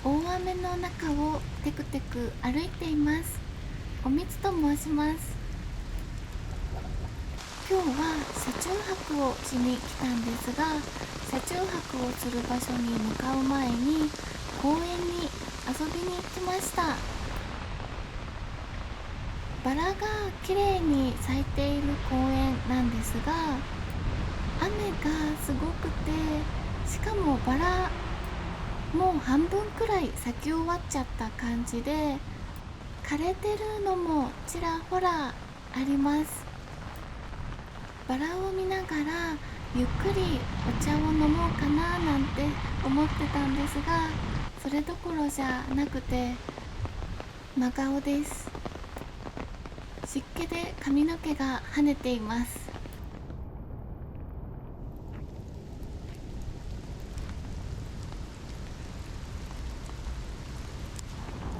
大雨の中をテクテク歩いています。おみつと申します。今日は車中泊をしに来たんですが、車中泊をする場所に向かう前に公園に遊びに行きました。バラがきれいに咲いている公園なんですが、雨がすごくて、しかもバラもう半分くらい咲き終わっちゃった感じで、枯れてるのもちらほらあります。バラを見ながらゆっくりお茶を飲もうかななんて思ってたんですが、それどころじゃなくて真顔です。湿気で髪の毛が跳ねています。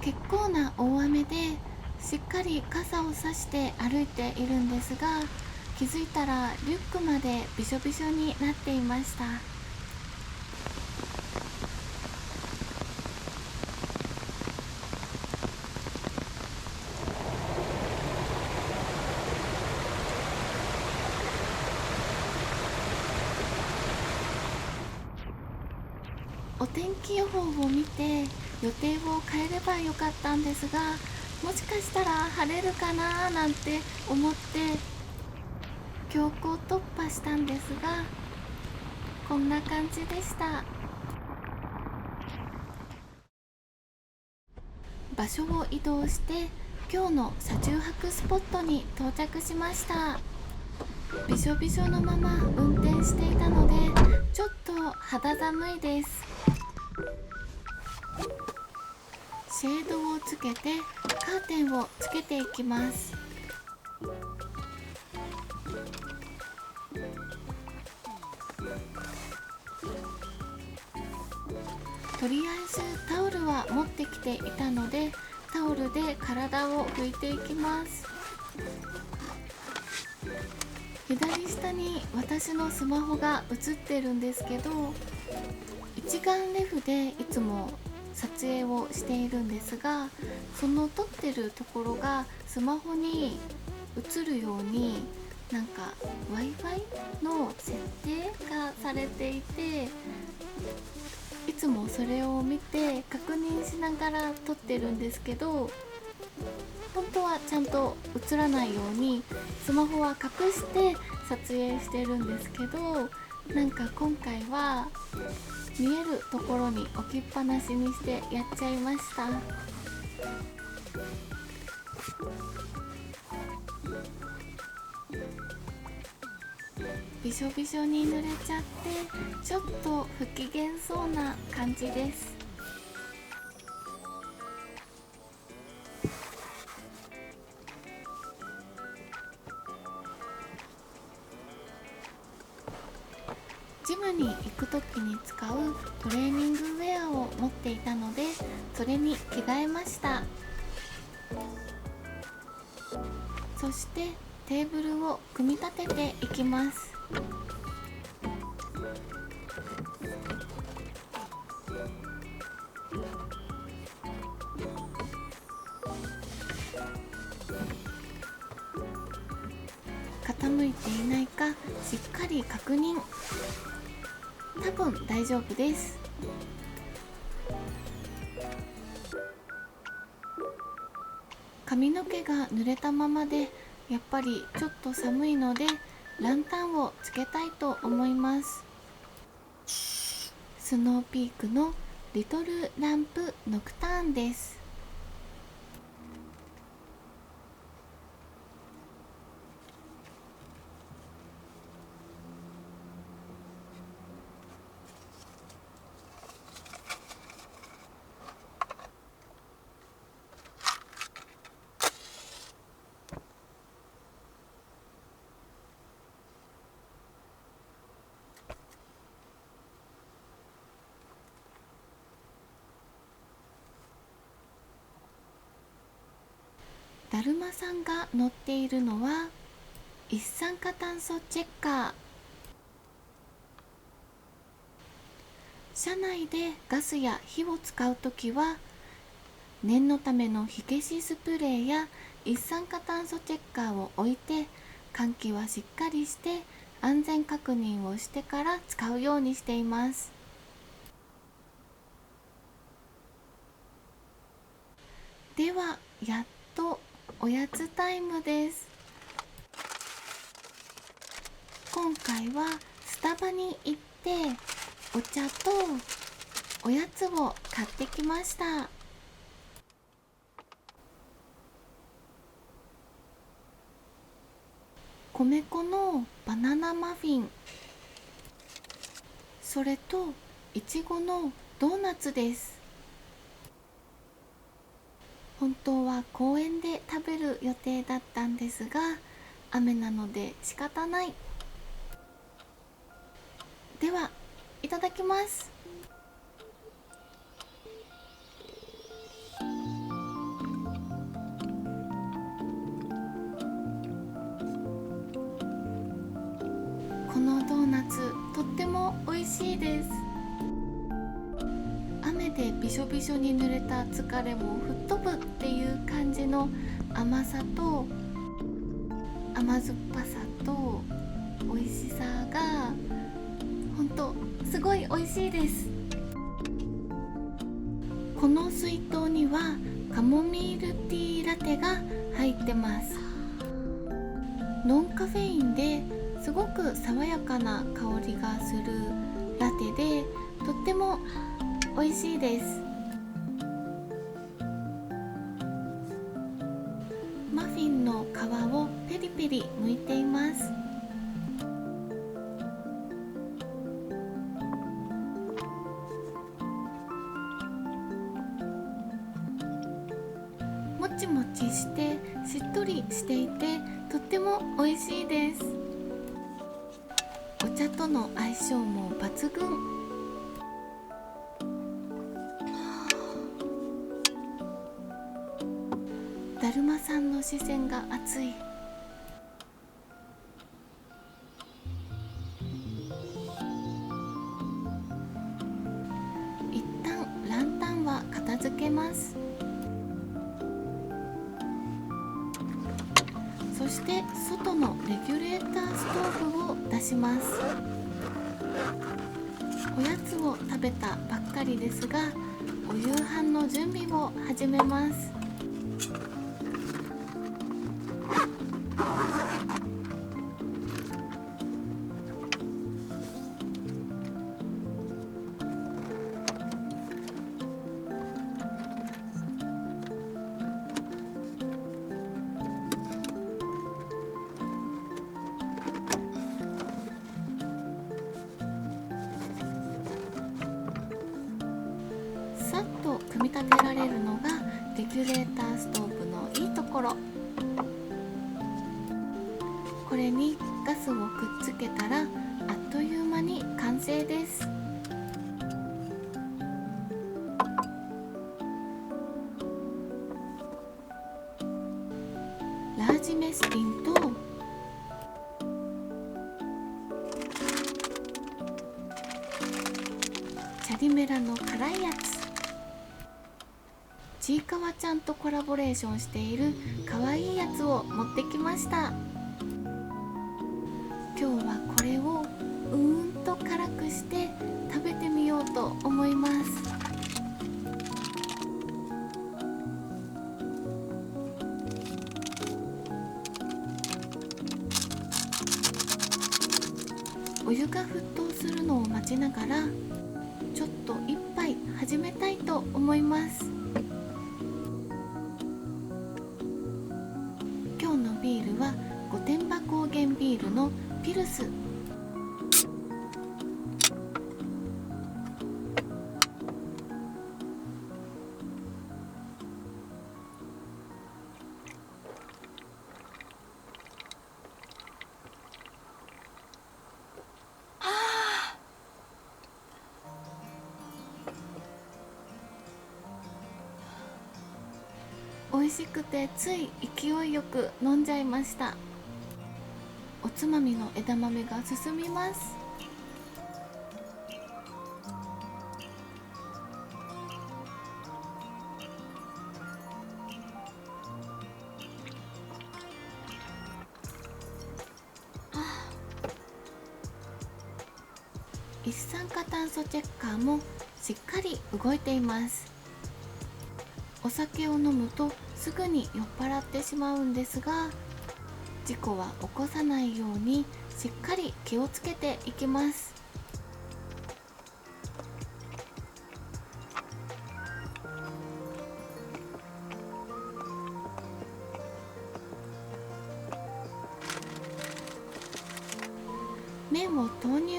結構な大雨でしっかり傘をさして歩いているんですが、気づいたらリュックまでびしょびしょになっていました。お天気予報を見て予定を変えればよかったんですが、もしかしたら晴れるかななんて思って強行突破したんですが、こんな感じでした。場所を移動して今日の車中泊スポットに到着しました。びしょびしょのまま運転していたのでちょっと肌寒いです。シェードをつけてカーテンをつけていきます。とりあえずタオルは持ってきていたので、タオルで体を拭いていきます。左下に私のスマホが映ってるんですけど、一眼レフでいつも撮影をしているんですが、その撮ってるところがスマホに映るようになんか Wi-Fi の設定がされていて、いつもそれを見て確認しながら撮ってるんですけど、本当はちゃんと映らないようにスマホは隠して撮影してるんですけど、なんか今回は見えるところに置きっぱなしにしてやっちゃいました。びしょびしょに濡れちゃってちょっと不機嫌そうな感じです。ジムに行く時に使うトレーニングウェアを持っていたので、それに着替えました。そしてテーブルを組み立てていきます。傾いていないかしっかり確認。多分大丈夫です。髪の毛が濡れたままでやっぱりちょっと寒いのでランタンをつけたいと思います。スノーピークのリトルランプノクターンです。だるまさんが乗っているのは一酸化炭素チェッカー。車内でガスや火を使うときは、念のための火消しスプレーや一酸化炭素チェッカーを置いて、換気はしっかりして安全確認をしてから使うようにしています。ではやっとおやつタイムです。今回はスタバに行ってお茶とおやつを買ってきました。米粉のバナナマフィン、それといちごのドーナツです。本当は公園で食べる予定だったんですが、雨なので仕方ない。ではいただきます。このドーナツとっても美味しいです。雨でびしょびしょに濡れた疲れも吹っ飛ぶっていう感じの甘さと甘酸っぱさと美味しさがほんとすごい美味しいです。この水筒にはカモミールティーラテが入ってます。ノンカフェインですごく爽やかな香りがするラテで、とっても美味しいです。マフィンの皮をペリペリ剥いています。もちもちしてしっとりしていてとっても美味しいです。お茶との相性も抜群。だるまさんの視線が熱い。一旦ランタンは片付けます。そして外のレギュレーターストーブを出します。おやつを食べたばっかりですが、お夕飯の準備を始めます。さっと組み立てられるのがレギュレーターストーブのいいところ。これにガスをくっつけたらあっという間に完成です。ラージメスティンとチャリメラの辛いやつ、ちいかわちゃんとコラボレーションしているかわいいやつを持ってきました。今日はこれをと辛くして食べてみようと思います。お湯が沸騰するのを待ちながらちょっと一杯始めたいと思います。今日のビールは御殿場高原ビールのピルス。美味しくてつい勢いよく飲んじゃいました。おつまみの枝豆が進みます。一酸化炭素チェッカーもしっかり動いています。お酒を飲むとすぐに酔っ払ってしまうんですが、事故は起こさないようにしっかり気をつけていきます。麺を投入。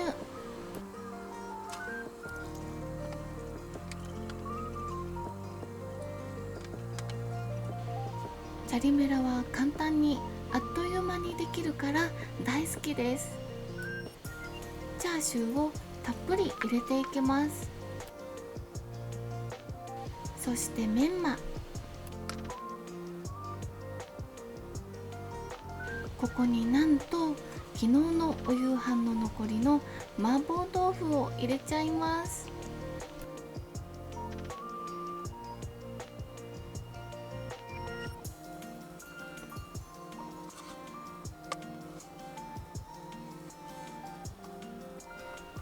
チャリメラは簡単にあっという間にできるから大好きです。チャーシューをたっぷり入れていきます。そしてメンマ、ここになんと昨日のお夕飯の残りの麻婆豆腐を入れちゃいます。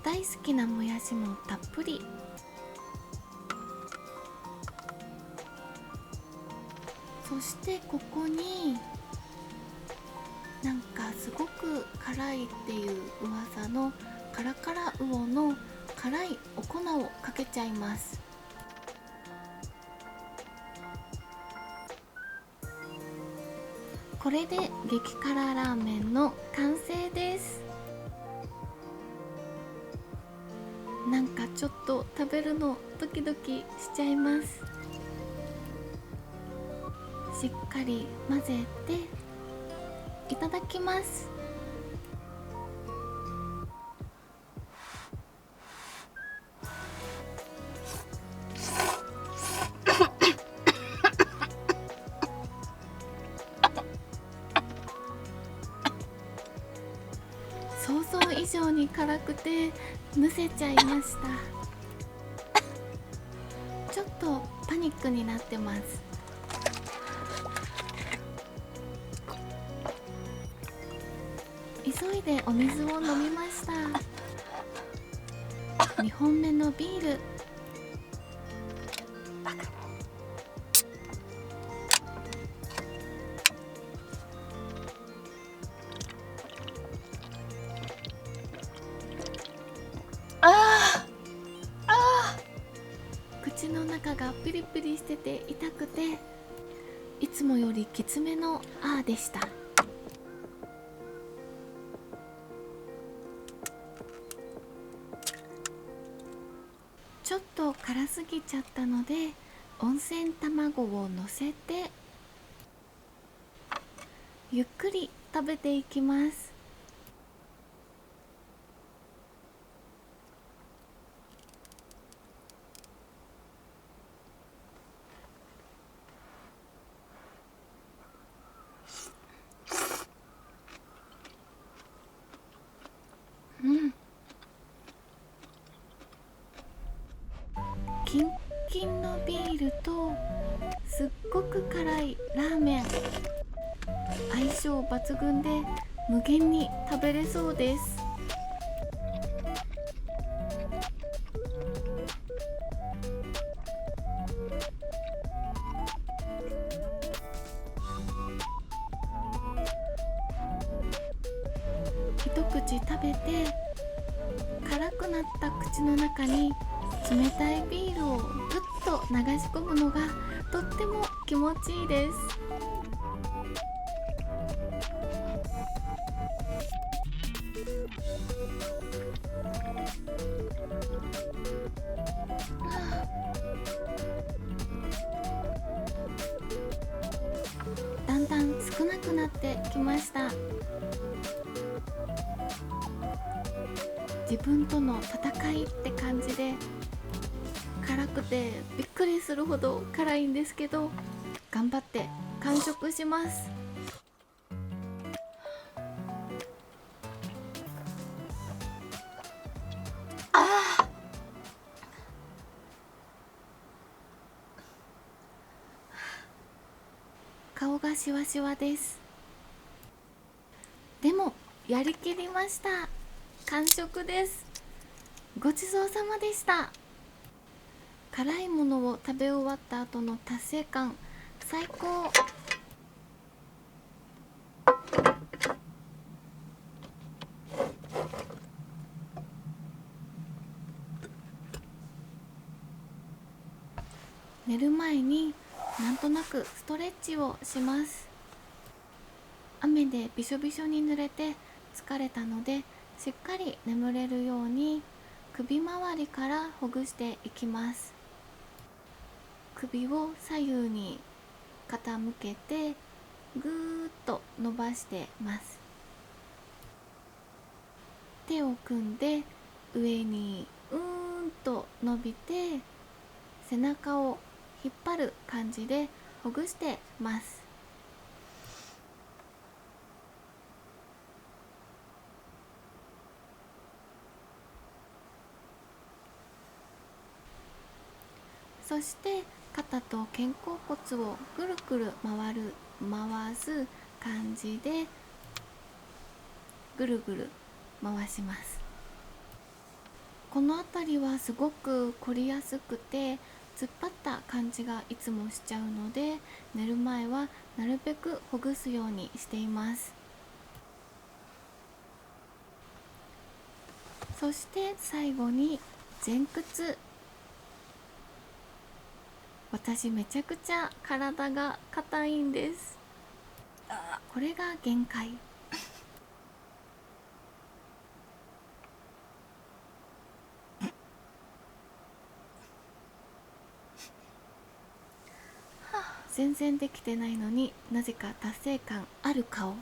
大好きなもやしもたっぷり。そしてここになんかすごく辛いっていう噂のカラカラウオの辛いお粉をかけちゃいます。これで激辛ラーメンの完成です。なんかちょっと食べるのドキドキしちゃいます。しっかり混ぜていただきます。想像以上に辛くてむせちゃいました。ちょっとパニックになってます。急いでお水を飲みました。2本目のビール。口の中がピリピリしてて痛くて、いつもよりきつめのあーでした。ちょっと辛すぎちゃったので温泉卵をのせてゆっくり食べていきます。キンキンのビールとすっごく辛いラーメン、相性抜群で無限に食べれそうです。一口食べて辛くなった口の中に冷たいビールをぐっと流し込むのがとっても気持ちいいです。だんだん少なくなってきました。自分との戦いって感じで、辛くてびっくりするほど辛いんですけど、頑張って完食します。顔がシワシワです。でもやりきりました。完食です。ごちそうさまでした。辛いものを食べ終わった後の達成感最高。寝る前になんとなくストレッチをします。雨でびしょびしょに濡れて疲れたので、しっかり眠れるように首周りからほぐしていきます。首を左右に傾けてぐーっと伸ばしてます。手を組んで上にと伸びて、背中を引っ張る感じでほぐしてます。そして肩と肩甲骨をぐるぐる回す感じでぐるぐる回します。この辺りはすごく凝りやすくて突っ張った感じがいつもしちゃうので、寝る前はなるべくほぐすようにしています。そして最後に前屈。私めちゃくちゃ体が硬いんです。これが限界。全然できてないのになぜか達成感ある顔。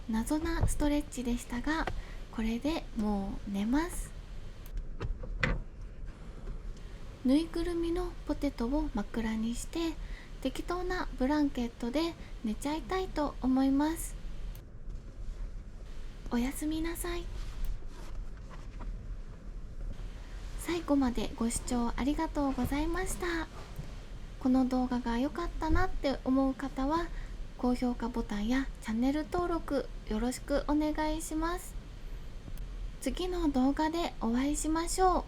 謎なストレッチでしたが、これでもう寝ます。ぬいぐるみのポテトを枕にして適当なブランケットで寝ちゃいたいと思います。おやすみなさい。最後までご視聴ありがとうございました。この動画が良かったなって思う方は高評価ボタンやチャンネル登録よろしくお願いします。次の動画でお会いしましょう。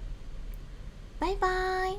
バイバーイ。